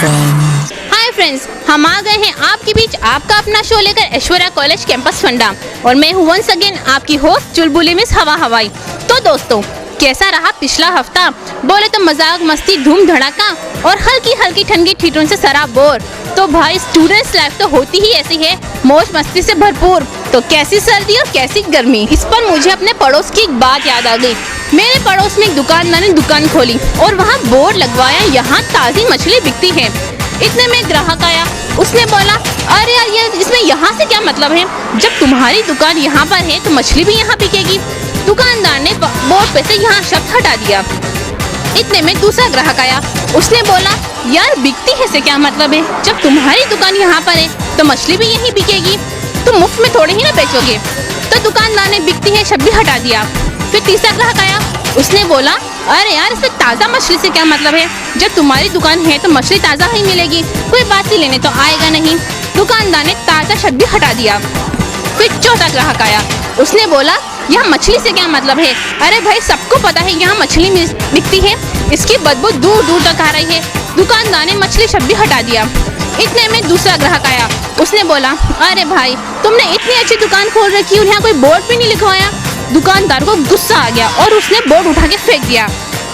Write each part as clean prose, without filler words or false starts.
Hi friends, हम आ गए हैं आपके बीच आपका अपना शो लेकर ऐश्वर्या कॉलेज कैंपस फंडा और मैं हूँ वंस अगेन आपकी होस्ट चुलबुली मिस हवा हवाई। तो दोस्तों, कैसा रहा पिछला हफ्ता? बोले तो मजाक मस्ती धूम धड़ाका और हल्की हल्की ठंडी ठीठों से सराब बोर। तो भाई स्टूडेंट्स लाइफ तो होती ही ऐसी है, मौज मस्ती से भरपूर। तो कैसी सर्दी और कैसी गर्मी। इस पर मुझे अपने पड़ोस की एक बात याद आ गई। मेरे पड़ोस में एक दुकानदार ने दुकान खोली और वहाँ बोर्ड लगवाया, यहाँ ताज़ी मछली बिकती है। इतने में ग्राहक आया, उसने बोला, अरे यार ये इसमें यहाँ से क्या मतलब है? जब तुम्हारी दुकान यहाँ पर है तो मछली भी यहाँ बिकेगी। दुकानदार ने बोर्ड पे से यहाँ शब्द हटा दिया। इतने में दूसरा ग्राहक आया, उसने बोला, यार बिकती है से क्या मतलब है? जब तुम्हारी दुकान यहाँ पर है तो मछली भी यहीं बिकेगी, तुम मुफ्त में थोड़े ही ना बेचोगे। तो दुकानदार ने बिकती है शब्द भी हटा दिया। फिर तीसरा ग्राहक आया, उसने बोला, अरे यार इसमें ताज़ा मछली से क्या मतलब है? जब तुम्हारी दुकान है तो मछली ताज़ा ही मिलेगी, कोई बासी लेने तो आएगा नहीं। दुकानदार ने ताज़ा शब्द भी हटा दिया। फिर चौथा ग्राहक आया, उसने बोला, यहाँ मछली से क्या मतलब है? अरे भाई सबको पता है यहाँ मछली बिकती है, इसकी बदबू दूर दूर तक आ रही है। दुकानदार ने मछली शब्द भी हटा दिया। इतने में दूसरा ग्राहक आया, उसने बोला, अरे भाई तुमने इतनी अच्छी दुकान खोल रखी और यहाँ कोई बोर्ड भी नहीं लिखवाया। दुकानदार को गुस्सा आ गया और उसने बोर्ड उठा के फेंक दिया।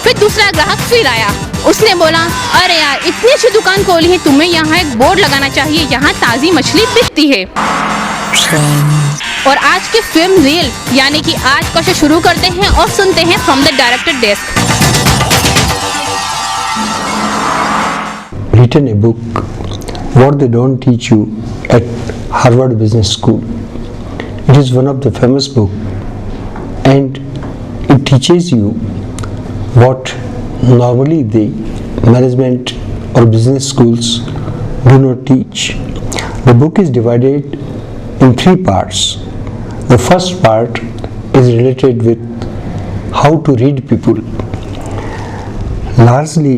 फिर दूसरा ग्राहक फिर आया, उसने बोला, अरे यार इतनी अच्छी दुकान खोली है, तुम्हें यहाँ एक बोर्ड लगाना चाहिए, यहाँ ताज़ी मछली बिकती है। और आज की फिल्म रील यानी कि आज का शो शुरू करते हैं और सुनते हैं from the director desk. Written a book, what they don't teach you at Harvard Business School. It is one of the famous book and it teaches you what normally the management or business schools do not teach. The book is divided in three parts. The first part is related with how to read people. Largely,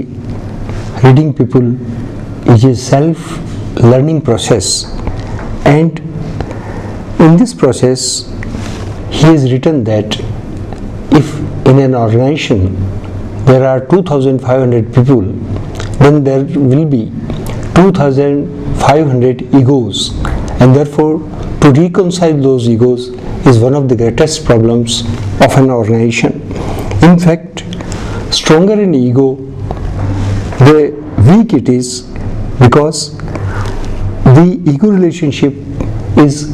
reading people is a self-learning process, and in this process he has written that if in an organization there are 2,500 people, then there will be 2,500 egos, and therefore to reconcile those egos is one of the greatest problems of an organization. In fact, stronger an ego, the weak it is, because the ego relationship is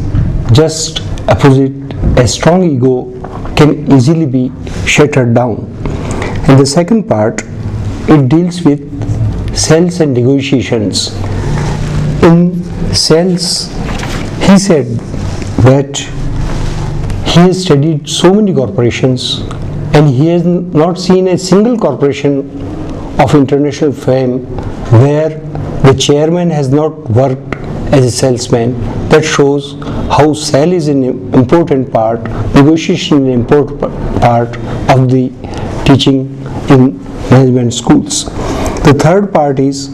just opposite. A strong ego can easily be shattered down. And the second part, it deals with sales and negotiations. In sales, he said that he has studied so many corporations and he has not seen a single corporation of international fame where the chairman has not worked as a salesman. That shows how sale is an important part, negotiation is an important part of the teaching in management schools. The third part is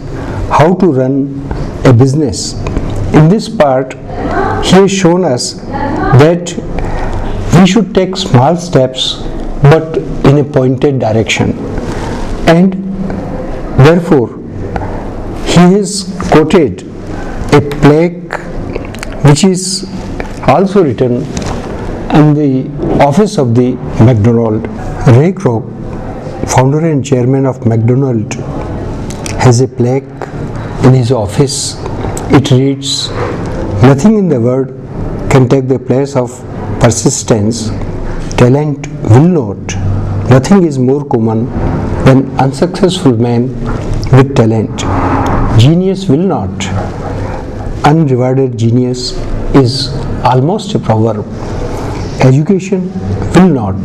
how to run a business. In this part, he has shown us that we should take small steps but in a pointed direction, and therefore he has quoted a plaque which is also written in the office of the McDonald. Ray Kroc, founder and chairman of McDonald, has a plaque in his office. It reads, nothing in the world can take the place of persistence. Talent will not. Nothing is more common than unsuccessful men with talent. Genius will not. Unrewarded genius is almost a proverb. Education will not.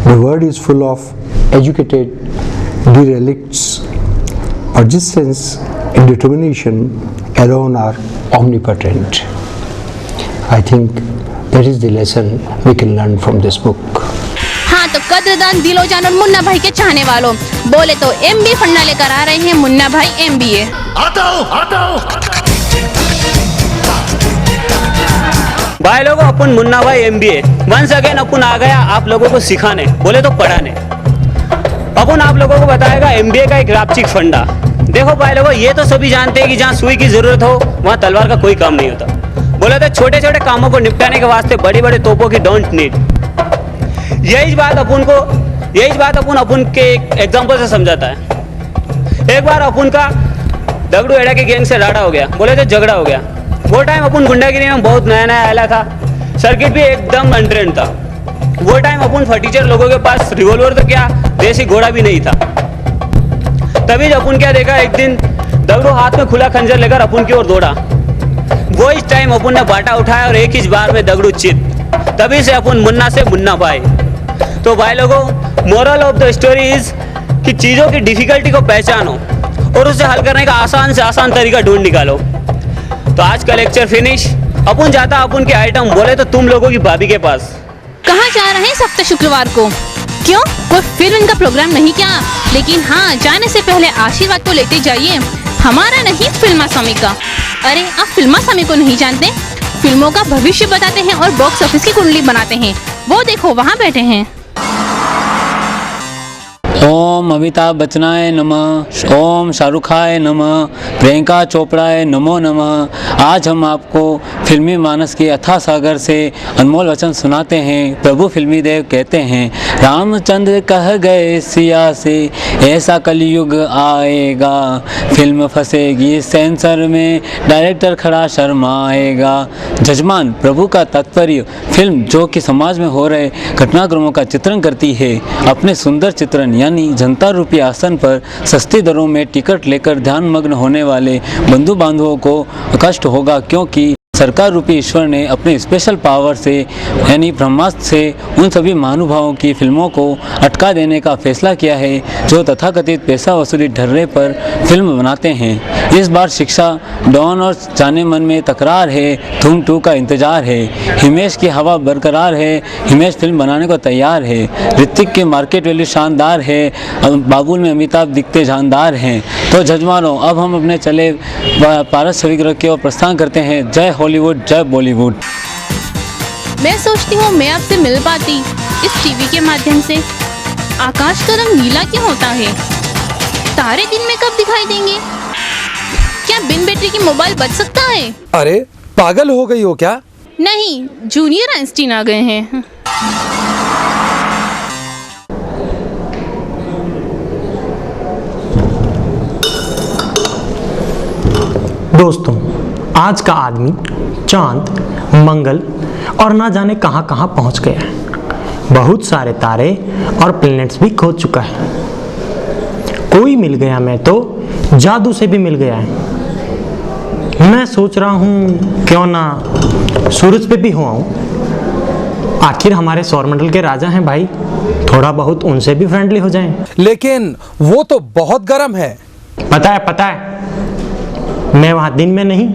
The world is full of educated derelicts. Persistence and determination alone are omnipotent. I think that is the lesson we can learn from this book. हाँ तो कदरदान दिलो जान और मुन्ना भाई के चाहने वालों, बोले तो MBA फंडा लेकर आ रहे हैं मुन्ना भाई MBA। आता हूँ। भाई लोगों, अपन मुन्ना भाई MBA वंस अगेन अपन आ गया आप लोगों को सिखाने, बोले तो पढ़ाने। अपन आप लोगों को बताएगा MBA का एक रापचिक फंडा। देखो भाई लोगों, ये तो सभी जानते हैं कि जहाँ सुई की जरूरत हो वहाँ तलवार का कोई काम नहीं होता। बोला तो छोटे छोटे कामों को निपटाने के वास्ते बड़ी बड़े तोपों की डोंट नीड। यही बात अपन के एक एग्जाम्पल से समझाता है। एक बार अपन का दगड़ू एड़ा के गैंग से लड़ा हो गया, बोले तो झगड़ा हो गया। वो टाइम अपन गुंडागिरी में बहुत नया नया आया था, सर्किट भी एकदम अनट्रेंड था। वो टाइम अपन फटीचर लोगों के पास रिवॉल्वर तो क्या, देसी घोड़ा भी नहीं था। तभी अपन क्या देखा, एक दिन दगड़ू हाथ में खुला खंजर लेकर अपन की ओर दौड़ा। वो इस टाइम अपन ने बाटा उठाया और एक ही बार में दगड़ू चित। तभी से अपन मुन्ना से मुन्ना भाई। तो भाई लोगों, moral of the story is कि चीज़ों की डिफिकल्टी को पहचानो और उसे हल करने का आसान से आसान तरीका ढूंढ निकालो। तो आज का लेक्चर फिनिश। अपन जाता अपन के आइटम बोले तो तुम लोगों की भाभी के पास। कहाँ जा रहे हैं सप्ताह शुक्रवार को? क्यों, कोई फिल्म का प्रोग्राम नहीं क्या? लेकिन हाँ, जाने से पहले आशीर्वाद तो लेते जाइए, हमारा नहीं फिल्मा स्वामी का। अरे, आप फिल्मा स्वामी को नहीं जानते? फिल्मों का भविष्य बताते हैं और बॉक्स ऑफिस की कुंडली बनाते हैं। वो देखो, वहाँ बैठे हैं। ओम अमिताभ बच्चनाय नमः, ओम शाहरुखाय नमः, प्रियंका चोपड़ाय नमो नमः। आज हम आपको फिल्मी मानस के अथाह सागर से अनमोल वचन सुनाते हैं। प्रभु फिल्मी देव कहते हैं, रामचंद्र कह गए सिया से ऐसा कलयुग आएगा, फिल्म फंसेगी सेंसर में, डायरेक्टर खड़ा शर्माएगा। जजमान प्रभु का तात्पर्य फिल्म जो कि समाज में हो रहे घटनाक्रमों का चित्रण करती है। अपने सुंदर चित्रण यानी जनता रूपी आसन पर सस्ती दरों में टिकट लेकर ध्यान मग्न होने वाले बंधु बांधवों को कष्ट होगा, क्योंकि सरकार रूपी ईश्वर ने अपने स्पेशल पावर से यानी ब्रह्मास्त्र से उन सभी महानुभावों की फिल्मों को अटका देने का फैसला किया है जो तथाकथित पैसा वसूली ढर्रे पर फिल्म बनाते हैं। इस बार शिक्षा, डॉन और जाने मन में तकरार है, धूम 2 का इंतजार है। हिमेश की हवा बरकरार है, हिमेश फिल्म बनाने को तैयार है। ऋतिक की मार्केट वैल्यू शानदार है, बाबुल में अमिताभ दिखते जानदार हैं। तो जजमानों, अब हम अपने चले पारस छविग्रह की ओर प्रस्थान करते हैं। जय हॉलीवुड, जय बॉलीवुड। मैं सोचती हूँ मैं आपसे मिल पाती इस टीवी के माध्यम से। आकाश का रंग नीला क्यों होता है? तारे दिन में कब दिखाई देंगे? क्या बिन बैटरी की मोबाइल बच सकता है? अरे पागल हो गई हो क्या? नहीं, जूनियर आइंस्टीन आ गए हैं। दोस्तों, आज का आदमी चांद, मंगल और ना जाने कहां कहां पहुंच गया है। बहुत सारे तारे और प्लैनेट्स भी खोज चुका है। कोई मिल गया मैं तो जादू से भी मिल गया है। मैं सोच रहा हूं क्यों ना सूरज पे भी हो आऊं। आखिर हमारे सौरमंडल के राजा हैं भाई, थोड़ा बहुत उनसे भी फ्रेंडली हो जाएं। लेकिन वो तो बहुत गर्म है। पता है, मैं वहां दिन में नहीं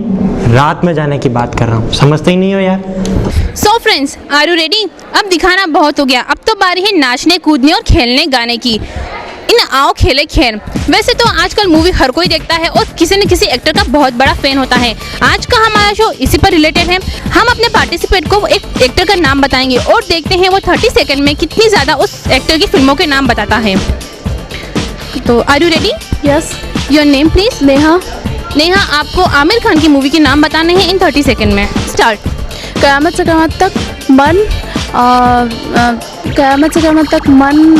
रात में जाने की बात कर रहा हूँ। समझते ही नहीं हो यार। So friends, are you ready? अब दिखाना बहुत हो गया, अब तो बारी है नाचने, कूदने और खेलने गाने की। इन आओ खेले खेल। वैसे तो आजकल मूवी हर कोई देखता है और किसी न किसी एक्टर का बहुत बड़ा फैन होता है। आज का हमारा शो इसी पर रिलेटेड है। हम अपने पार्टिसिपेंट को एक एक्टर का नाम बताएंगे और देखते हैं वो 30 सेकंड में कितनी ज़्यादा उस एक्टर की फिल्मों के नाम बताता है। तो are you ready? Yes. Your name please? Neha. Neha, आपको आमिर खान की मूवी के नाम बताने हैं इन 30 सेकंड में। स्टार्ट। क़यामत से क़यामत तक मन, क़यामत से क़यामत तक मन,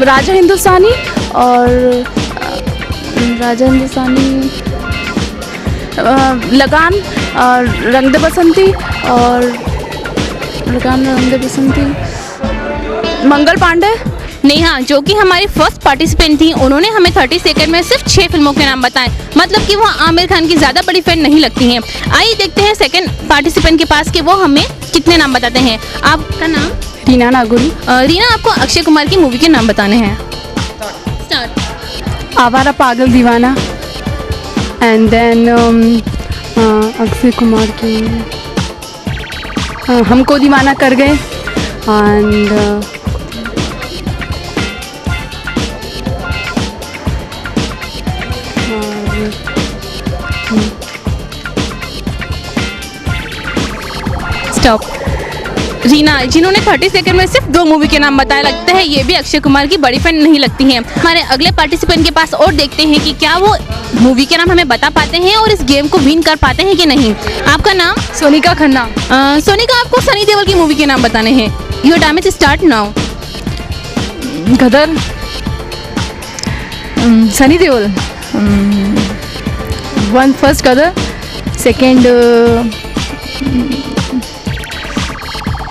राजा हिंदुस्तानी और राजा हिंदुस्तानी, लगान, रंग दे बसंती और लगान, रंग दे बसंती, मंगल पांडे। नेहा, जो कि हमारी फर्स्ट पार्टिसिपेंट थी, उन्होंने हमें 30 सेकंड में सिर्फ 6 फिल्मों के नाम बताए। मतलब कि वो आमिर खान की ज़्यादा बड़ी फैन नहीं लगती हैं। आइए देखते हैं सेकंड पार्टिसिपेंट के पास कि वो हमें कितने नाम बताते हैं। आपका नाम? रीना नागुल। रीना, आपको अक्षय कुमार की मूवी के नाम बताने हैं। स्टार्ट। आवारा पागल दीवाना, एंड देन अक्षय कुमार की हमको दीवाना कर गए, एंड स्टॉप। रीना, जिन्होंने 30 सेकंड में सिर्फ 2 मूवी के नाम बताए। लगता है ये भी अक्षय कुमार की बड़ी फैन नहीं लगती हैं। हमारे अगले पार्टिसिपेंट के पास और देखते हैं कि क्या वो मूवी के नाम हमें बता पाते हैं और इस गेम को विन कर पाते हैं कि नहीं। आपका नाम? सोनिका खन्ना। सोनिका, आपको सनी देओल की मूवी के नाम बताने हैं। Your time is start now. Gadar, Sunny Deol, one first Gadar, second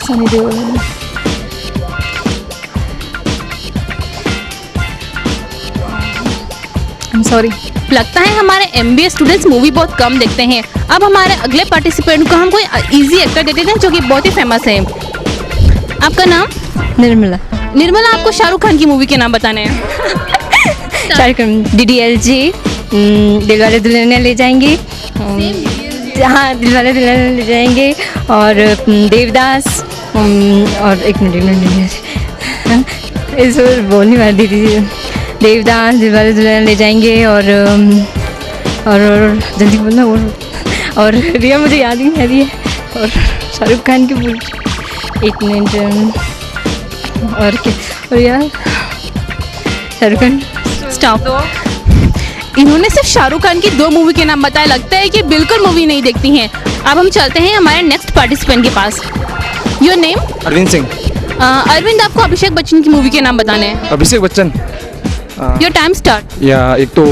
Sunny Deol, sorry. लगता है हमारे MBA स्टूडेंट्स मूवी बहुत कम देखते हैं। अब हमारे अगले पार्टिसिपेंट को हम कोई इजी एक्टर देते हैं जो कि बहुत ही फेमस है। आपका नाम? निर्मला। निर्मला, आपको शाहरुख खान की मूवी के नाम बताने हैं। शाहरुख खान, DDLJ, दिलवाले दुल्हनिया ले जाएंगे, हाँ दिलवाले दुल्हनिया ले जाएंगे, और देवदास, और एक मिनट इस बोल नहीं मार दी थी। देवदास, दिलवाले दुल्हनिया ले जाएंगे, और जल्दी बोलना, और रिया मुझे याद ही नहीं आ रही है। और शाहरुख खान की बोल, एक मिनट, और क्या, और यार शाहरुख खान, स्टॉप। इन्होंने सिर्फ शाहरुख खान की 2 मूवी के नाम बताए। लगता है कि बिल्कुल मूवी नहीं देखती हैं। अब हम चलते हैं हमारे नेक्स्ट पार्टिसिपेंट के पास। Your name? अरविंद सिंह। अरविंद, आपको अभिषेक बच्चन की मूवी के नाम बताने हैं। Abhishek Bachchan, your time start. या एक तो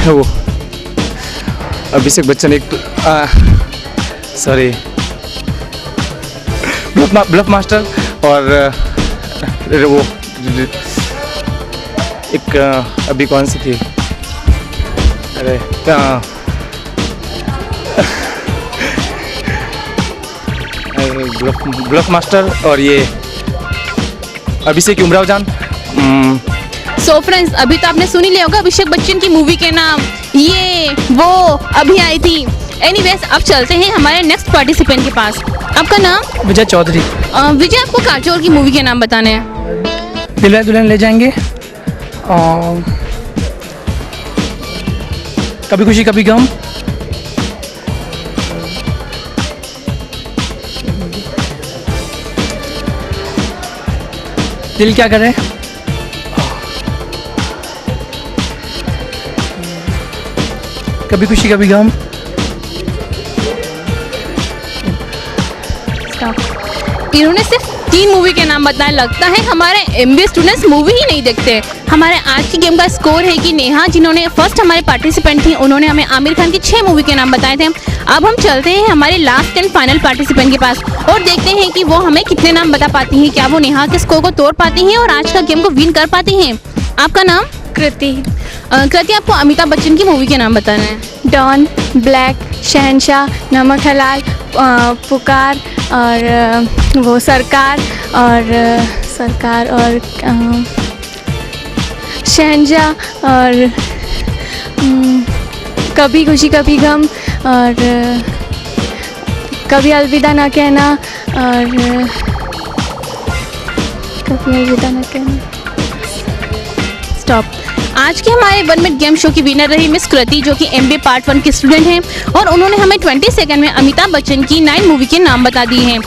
वो अभिषेक बच्चन, एक तो सॉरी ब्लफ मास्टर, और वो एक अभी कौन सी थी, अरे ब्लफ मास्टर, और ये अभिषेक उमराव जान। सो फ्रेंड्स, अभी तो आपने सुन ही लिया होगा अभिषेक बच्चन की मूवी के नाम, ये वो अभी आई थी। एनीवेज, अब चलते हैं हमारे नेक्स्ट पार्टिसिपेंट के पास। आपका नाम? विजय चौधरी। विजय, आपको काजोल की मूवी के नाम बताने हैं। दिलवाले दुल्हनिया ले जाएंगे, और कभी खुशी कभी गम, दिल क्या करे, कभी खुशी कभी गम। इन्होंने सिर्फ 3 मूवी के नाम बताए। लगता है हमारे MBA स्टूडेंट्स मूवी ही नहीं देखते। हमारे आज की गेम का स्कोर है कि नेहा, जिन्होंने फर्स्ट हमारे पार्टिसिपेंट थी, उन्होंने हमें आमिर खान की 6 मूवी के नाम बताए थे। अब हम चलते हैं हमारे लास्ट एंड फाइनल पार्टिसिपेंट के पास और देखते हैं कि वो हमें कितने नाम बता पाती हैं, क्या वो नेहा के स्कोर को तोड़ पाती हैं और आज का गेम को विन कर पाती हैं। आपका नाम? कृति। कृति, आपको अमिताभ बच्चन की मूवी के नाम बताना है। डॉन, ब्लैक, शहनशाह, नमक हलाल, पुकार, और वो सरकार, और शहनशाह, और कभी खुशी कभी गम, और कभी अलविदा ना कहना, और कभी अलविदा ना कहना। स्टॉप। आज के हमारे 1 मिनट गेम शो की विनर रही मिस कृति, जो कि MBA पार्ट 1 की स्टूडेंट हैं और उन्होंने हमें 20 सेकंड में अमिताभ बच्चन की 9 मूवी के नाम बता दिए हैं।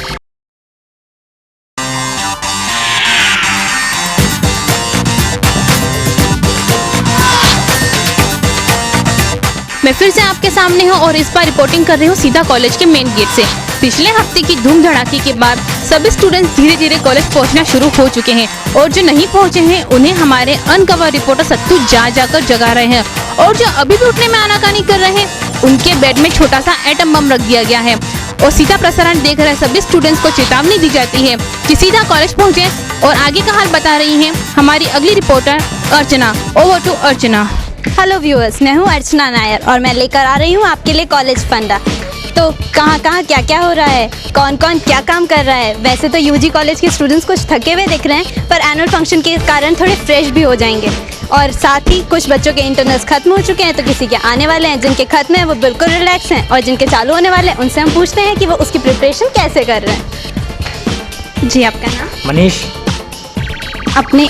मैं फिर से आपके सामने हूँ और इस बार रिपोर्टिंग कर रही हूँ सीधा कॉलेज के मेन गेट से। पिछले हफ्ते की धूम धड़ाके के बाद सभी स्टूडेंट्स धीरे धीरे कॉलेज पहुँचना शुरू हो चुके हैं और जो नहीं पहुँचे हैं उन्हें हमारे अनकवर रिपोर्टर सत्तू जा जाकर जगा रहे हैं और जो अभी भी उठने में आनाकानी कर रहे हैं उनके बेड में छोटा सा एटम बम रख दिया गया है और सीधा प्रसारण देख रहे सभी स्टूडेंट्स को चेतावनी दी जाती है कि सीधा कॉलेज पहुँचे। और आगे का हाल बता रही है हमारी अगली reporter Archana. Over to Archana. Hello viewers, मैं हूँ अर्चना नायर और मैं लेकर आ रही हूँ आपके लिए कॉलेज फंडा। तो कहाँ क्या क्या हो रहा है, कौन कौन क्या काम कर रहा है। वैसे तो यूजी कॉलेज के स्टूडेंट्स कुछ थके हुए दिख रहे हैं, पर एनुअल फंक्शन के कारण थोड़े फ्रेश भी हो जाएंगे। और साथ ही कुछ बच्चों के इंटरनल्स खत्म हो चुके हैं, तो किसी के आने वाले हैं। जिनके खत्म हैं वो बिल्कुल रिलैक्स हैं और जिनके चालू होने वाले हैं उनसे हम पूछते हैं कि वो उसकी प्रिपरेशन कैसे कर रहे हैं। जी, आपका नाम? मनीष।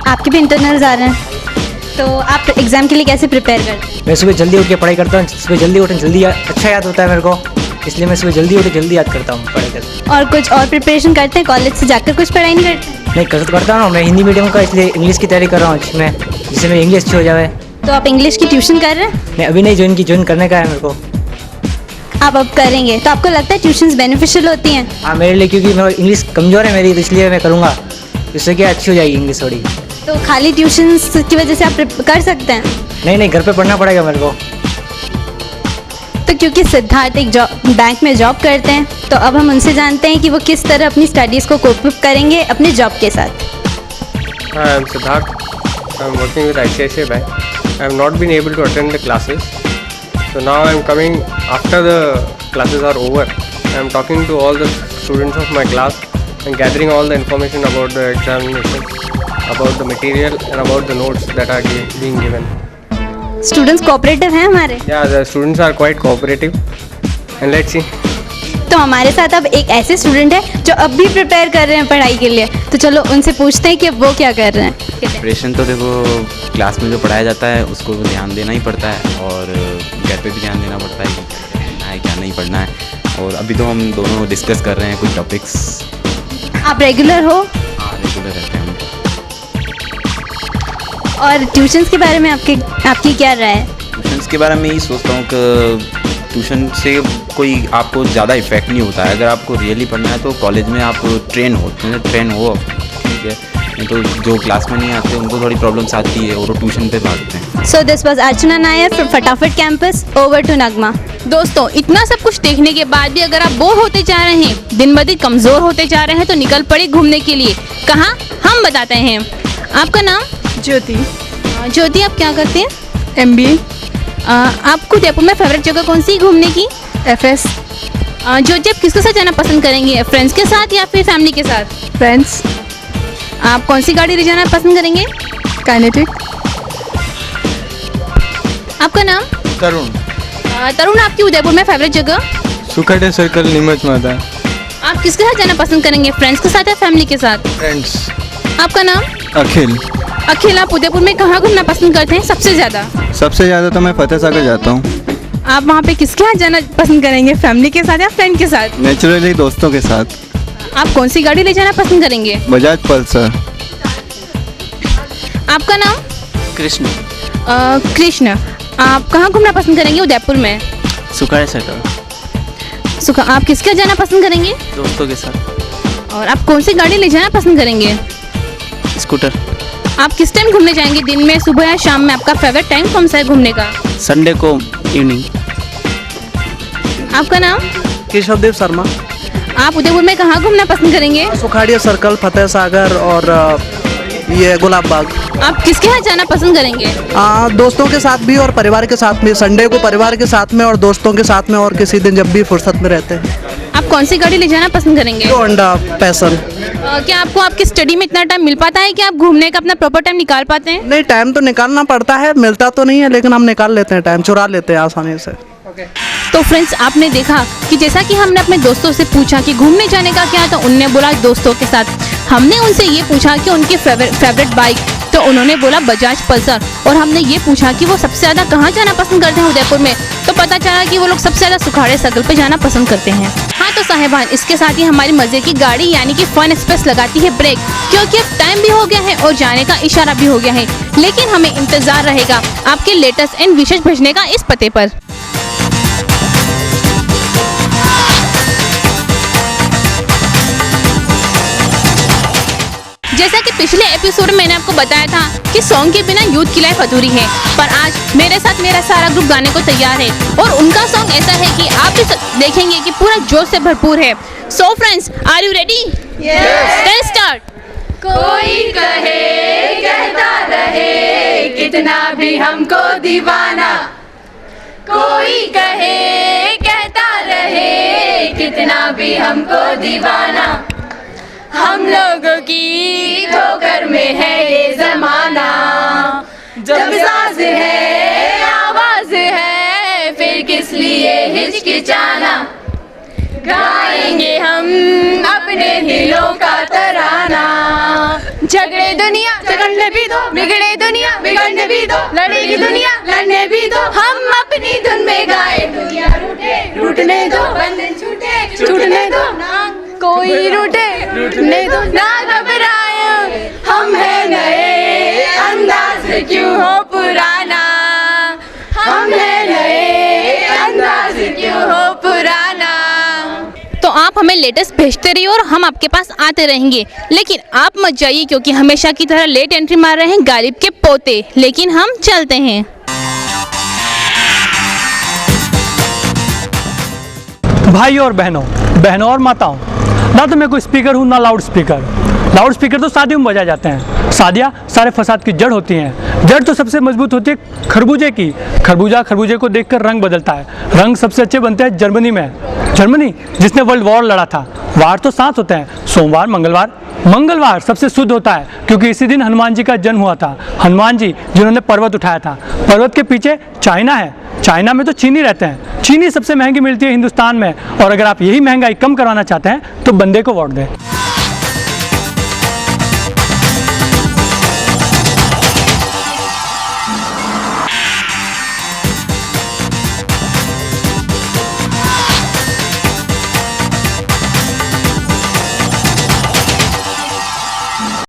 आपके भी इंटरनल्स आ रहे हैं, तो आप एग्ज़ाम के लिए कैसे प्रिपेयर करते हैं? मैं सुबह जल्दी उठ के पढ़ाई करता हूँ। सुबह जल्दी उठने जल्दी अच्छा याद होता है मेरे को। इसलिए मैं सुबह जल्दी उठ के जल्दी याद करता हूँ पढ़ाई करके। और कुछ और प्रिपरेशन करते हैं, कॉलेज से जाकर कुछ पढ़ाई नहीं करते? नहीं कर करता हूँ, मैं हिंदी मीडियम का इसलिए इंग्लिश की तैयारी कर रहा हूँ मैं, जिससे मेरी इंग्लिश अच्छी हो जाए। तो आप इंग्लिश की ट्यूशन कर रहे हैं? नहीं अभी नहीं ज्वाइन करने का है मेरे को। आप अब करेंगे तो आपको लगता है ट्यूशन्स बेनिफिशियल होती हैं? हाँ मेरे लिए, क्योंकि मेरा इंग्लिश कमज़ोर है मेरी, तो इसलिए मैं करूँगा, इससे क्या अच्छी हो जाएगी इंग्लिश थोड़ी। तो खाली ट्यूशन्स की वजह से आप कर सकते हैं? नहीं घर पे पढ़ना पड़ेगा मेरे को। तो क्योंकि सिद्धार्थ एक बैंक में जॉब करते हैं, तो अब हम उनसे जानते हैं कि वो किस तरह अपनी स्टडीज़ को कोप अप करेंगे अपने जॉब के साथ। Hi, I am Siddharth. I am working with ICICI Bank. I have not been able to attend the classes. So now I am coming after the classes are over. I am talking to all the students of my class and gathering all the information about the examination, about the material and about the notes that are being given. Students cooperative हैं हमारे? Yeah, the students are quite cooperative and let's see. तो हमारे साथ अब एक ऐसे student है जो अब भी प्रिपेयर कर रहे हैं पढ़ाई के लिए, तो चलो उनसे पूछते हैं कि वो क्या कर रहे हैं। प्रिपरेशन तो देखो क्लास में जो पढ़ाया जाता है उसको ध्यान देना ही पड़ता है, और घर पे भी ध्यान देना पड़ता है कि क्या पढ़ना है क्या नहीं पढ़ना है। और अभी तो हम दोनों डिस्कस कर रहे हैं कुछ टॉपिक्स। आप रेगुलर हो? हाँ रेगुलर रहते हैं हम। और ट्यूशन्स के बारे में आपकी क्या राय है? ट्यूशन्स के बारे में यही सोचता हूँ कि ट्यूशन से कोई आपको ज़्यादा इफेक्ट नहीं होता है। अगर आपको रियली पढ़ना है तो कॉलेज में आप ट्रेन हो, ठीक है, नहीं तो जो क्लास में नहीं आते उनको थोड़ी प्रॉब्लम्स आती है और वो ट्यूशन पे भागते हैं। So this was Archana Nair from फटाफट कैंपस। ओवर टू नगमा। दोस्तों इतना सब कुछ देखने के बाद भी अगर आप बोर होते जा रहे हैं, दिन ब दिन कमज़ोर होते जा रहे हैं, तो निकल पड़े घूमने के लिए। कहाँ? हम बताते हैं। आपका नाम? ज्योति। ज्योति, आप क्या करते हैं? MBA। आपको जयपुर में फेवरेट जगह कौन सी घूमने की? FS। ज्योति, आप किसके साथ जाना पसंद करेंगे, फ्रेंड्स के साथ या फिर फैमिली के साथ? फ्रेंड्स। आप कौन सी गाड़ी ले जाना पसंद करेंगे? काइनेटिक। आपका नाम? तरुण। तरुण, आपकी उदयपुर में फेवरेट जगह? सुखटे सर्कल, नीमच माता। आप किसके साथ जाना पसंद करेंगे, फ्रेंड्स के साथ या फैमिली के साथ? फ्रेंड्स। आपका नाम? अखिल। अखिल, आप उदयपुर में कहाँ घूमना पसंद करते हैं सबसे ज़्यादा? सबसे ज़्यादा तो मैं फतेह सागर जाता हूँ। आप वहाँ पे किसके साथ जाना पसंद करेंगे, फैमिली के साथ या फ्रेंड के साथ? नेचुरली दोस्तों के साथ। आप कौन सी गाड़ी ले जाना पसंद करेंगे? बजाज पल्सर। आपका नाम? कृष्ण। कृष्ण, आप कहाँ घूमना पसंद करेंगे उदयपुर में? सुखाड़े सर्कल। आप किसके साथ जाना पसंद करेंगे? दोस्तों के साथ। और आप कौन सी गाड़ी ले जाना पसंद करेंगे? स्कूटर। आप किस टाइम घूमने जाएंगे, दिन में, सुबह या शाम में? आपका फेवरेट टाइम कौन सा है घूमने का? संडे को इवनिंग। आपका नाम? केशवदेव शर्मा। आप उदयपुर में कहाँ घूमना पसंद करेंगे? सुखाड़िया सर्कल, फतेह सागर और ये गुलाब बाग। आप किसके साथ जाना पसंद करेंगे? दोस्तों के साथ भी और परिवार के साथ में। संडे को परिवार के साथ में और दोस्तों के साथ में, और किसी दिन जब भी फुर्सत में रहते हैं। आप कौन सी गाड़ी ले जाना पसंद करेंगे? Honda passion. क्या आपको आपकी स्टडी में इतना टाइम मिल पाता है कि आप घूमने का अपना प्रॉपर टाइम निकाल पाते हैं? नहीं, टाइम तो निकालना पड़ता है, मिलता तो नहीं है, लेकिन हम निकाल लेते हैं टाइम, चुरा लेते हैं आसानी से। तो फ्रेंड्स, आपने देखा कि जैसा कि हमने अपने दोस्तों से पूछा कि घूमने जाने का क्या, तो उनने बोला दोस्तों के साथ। हमने उनसे ये पूछा कि उनकी फेवरेट बाइक, तो उन्होंने बोला बजाज पल्सर। और हमने ये पूछा कि वो सबसे ज़्यादा कहाँ जाना पसंद करते हैं उदयपुर में, तो पता चला कि वो लोग सबसे ज़्यादा सुखाड़े सर्कल पे जाना पसंद करते हैं। हाँ तो साहिबान, इसके साथ ही हमारी मज़े की गाड़ी यानी कि फन एक्सप्रेस लगाती है ब्रेक, क्योंकि अब टाइम भी हो गया है और जाने का इशारा भी हो गया है। लेकिन हमें इंतज़ार रहेगा आपके लेटेस्ट एंड विशेष भेजने का इस पते पर। जैसा कि पिछले एपिसोड में मैंने आपको बताया था कि सॉन्ग के बिना यूथ की लाइफ अधूरी है, पर आज मेरे साथ मेरा सारा ग्रुप गाने को तैयार है और उनका सॉन्ग ऐसा है कि आप भी देखेंगे कि पूरा जोश से भरपूर है। So friends, are you ready? Let's start. कोई कहे कहता रहे कितना भी हमको दीवाना, कोई कहे कहता रहे कितना भी हमको दीवाना, हम लोगों की ठोकर में है ये जमाना, जब साज है आवाज है फिर किस लिए हिचकिचाना, गाएंगे हम अपने दिलों का तराना, झगड़े दुनिया झगड़ने भी दो, बिगड़े दुनिया बिगड़ने भी दो, लड़ेगी दुनिया लड़ने भी दो, हम अपनी धुन में गाए, दुनिया रूठे रूठने दो, बंधन छूटे छूटने दो, ना कोई रूठे रूठने दो, ना घबराए, हम है नए अंदाज क्यों हो पुराना, हम है नए अंदाज क्यों हो पुराना। तो आप हमें लेटेस्ट भेजते रहिए और हम आपके पास आते रहेंगे, लेकिन आप मत जाइए क्योंकि हमेशा की तरह लेट एंट्री मार रहे हैं गालिब के पोते। लेकिन हम चलते हैं। भाइयों और बहनों और माताओं, ना तो मैं कोई स्पीकर हूँ ना लाउड स्पीकर तो शादियों में बजाए जाते हैं। शादियाँ सारे फसाद की जड़ होती हैं। जड़ तो सबसे मजबूत होती है खरबूजे की। खरबूजे को देखकर रंग बदलता है। रंग सबसे अच्छे बनते हैं जर्मनी में। जर्मनी जिसने वर्ल्ड वॉर लड़ा था। वार तो 7 होते हैं, सोमवार मंगलवार सबसे शुद्ध होता है क्योंकि इसी दिन हनुमान जी का जन्म हुआ था। हनुमान जी जिन्होंने पर्वत उठाया था। पर्वत के पीछे चाइना है। चाइना में तो चीनी रहते हैं। चीनी सबसे महंगी मिलती है हिंदुस्तान में। और अगर आप यही महंगाई कम करवाना चाहते हैं तो बंदे को वोट दें।